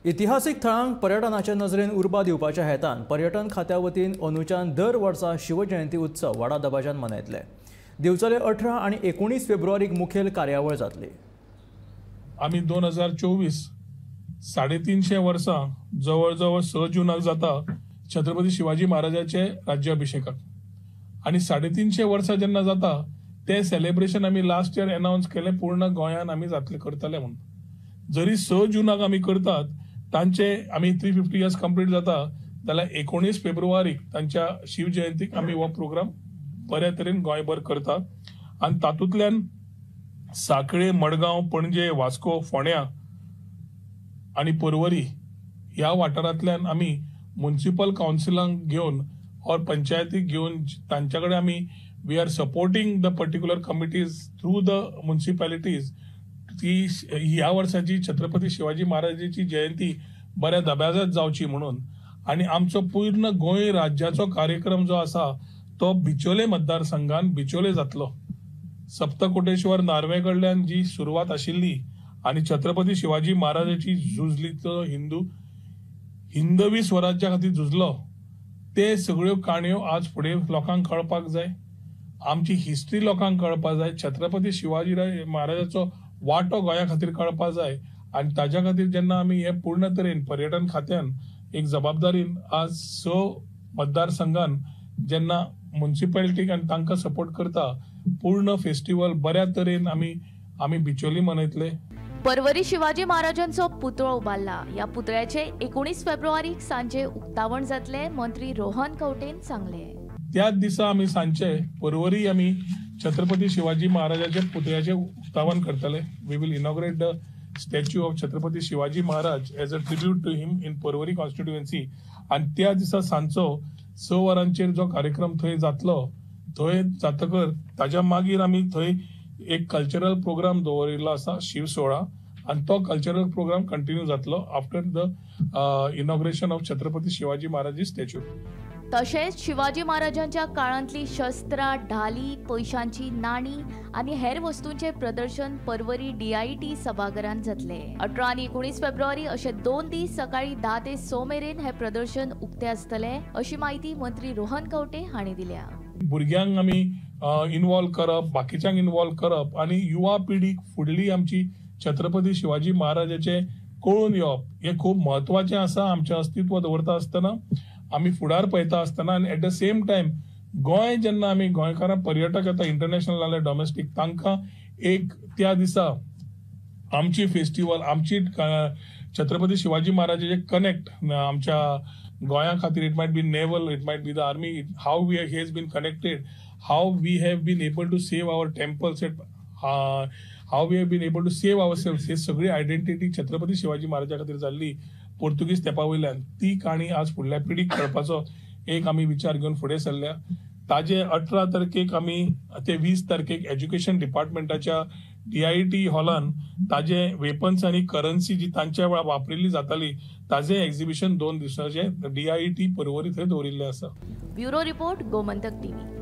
इतिहासीक थळांक पर्यटनाच्या नजरेन उर्बा दिवपाच्या हेतान पर्यटन खात्या वतीन अंदूच्यान दर वर्सा शिवजयंती उत्सव व्हडा दबाज्यान मनयतले। दिवचले 18 आनी 19 फेब्रुवारीक मुखेल कार्यावळ जातली। आम्ही 2024 350 वर्सां जवळ जवळ 6 जूनाक जाता छत्रपती शिवाजी महाराजाचे राज्याभिषेकाक आणि 350 वर्सां जेन्ना जाता ते सेलिब्रेशन आम्ही लास्ट इयर अनाउन्स केले पूर्ण गोंयान आम्ही जातले करतले म्हणून। जरी 6 जूनाक आम्ही करतात तांचे आम्ही 350 इयर्स कंप्लीट जाता जाल्यार 19 फेब्रुवारीक तांच्या शिवजयंतीक आम्ही हो प्रोग्राम बऱ्या तरेन गोंयभर करता आणि तातूंतल्यान साखळे, मडगांव, पणजे, वास्को, फोंड्या आणि पर्वरी ह्या वाठारांतल्यान आम्ही म्युनिसिपल काउन्सिलांक घेवन और पंचायतीक घेवन तांच्याकडे आम्ही we are supporting the particular committees through the municipalities ती ह्या वर्साची छत्रपती शिवाजी महाराजांची जयंती बऱ्या दबाज्यात जावची म्हणून। आणि आमचो पूर्ण गोंय राज्याचो कार्यक्रम जो आसा तो बिचोले मतदारसंघान बिचोले जातलो। सप्तकोटेश्वर नार्वे कडल्यान जी सुरवात आशिल्ली आणि छत्रपती शिवाजी महाराजांची झुजली तो हिंदवी स्वराज्या खातीर झुजलो ते सगळ्यो काणयो आज फुडें लोकांक कळपाक जाय, आमची हिस्ट्री लोकांक कळपाक जाय, छत्रपती शिवाजी महाराजाचो वाटो गोंया खातीर कळपाक जाय। आणि ताज्या खातीर जेन्ना आमी हे पूर्ण तरेन पर्यटन खात्यान एक जबाबदारीन आज 6 मतदारसंघान जेन्ना म्युनिसिपॅलिटीक आणि तांकां सपोर्ट करता पूर्ण फेस्टिवल बऱ्या तरेन आमी बिचोली मनयतले। पर्वरी शिवाजी महाराजांचो पुतळो उबारला। या पुतळ्याचे 19 फेब्रुवारीक सांजे उक्तावण जातले, मंत्री रोहन खंवटेन सांगले। त्याच दिसा आमी सांचे पर्वरी आमी छत्रपती शिवाजी महाराजांच्या पुतळ्याचे उक्तावण करतले। We will inaugurate the statue of Chhatrapati Shivaji Maharaj as a tribute to him in Porvorim constituency. आणि त्या दिसा सांजचो 6 वरांचेर जो कार्यक्रम थंय जातलो थंय जातकर ताज्या मागीर आमी थंय एक कल्चरल प्रोग्राम दवरिल्लो आसा शिव सोहळा आणि तो कल्चरल प्रोग्राम कंटिन्यू जातलो after the inauguration of Chhatrapati Shivaji Maharaj statue. तशेंच शिवाजी महाराजांच्या काळांतली शस्त्रां, ढाली, पयशांची नाणी आणि हेर वस्तूंचे प्रदर्शन पर्वरी DIT सभाघरांत जातले। 18 आणि 19 फेब्रुवारी अशे 2 दीस सकाळी 10 ते 6 मेरेन हे प्रदर्शन उक्ते आसतले, अशी माहिती मंत्री रोहन खंवटे हांणी दिल्या। भुरग्यांक आमी इन्वॉल्व करप, बाकीच्यांक इन्वॉल्व करप आणि युवा पिढीक फुडली आमची छत्रपती शिवाजी महाराजाचे कळून येवप हे खूप महत्वाचे आसा। आमचे अस्तित्व दवरता आसतना आमी फुडार पळयता आसतना आणि at the same time Goa जेन्ना आमी गोंयकारां पर्यटक येता इंटरनॅशनल नाल्यार डोमेस्टीक तांकां एक त्या दिसा आमची फेस्टिवल आमची छत्रपती शिवाजी महाराजाचे कनेक्ट आमच्या गोंया खातीर it might be naval, it might be the army, how we has been connected, how we have been able to save our temples, how we have been able to save our self, हे सगळी identity Chhatrapati Shivaji महाराजा खातीर जाल्ली पोर्तुगीज तेंपा वयल्यान ती काणी आज फुडल्या पिढीक कळपाचो एक आमी विचार घेवन फुडें सरल्या। ताजे 18 तारखेक आमी ते 20 तारखेक एज्युकेशन डिपार्टमेंटाच्या DIT हॉलान ताजे वेपन्स आणि करन्सी जी तांच्या वेळा वापरिल्ली जाताली ताजे एक्झिबिशन 2 दिसाचे DIT पर्वरी थंय दवरिल्ले आसा। Bureau report, Gomantak TV।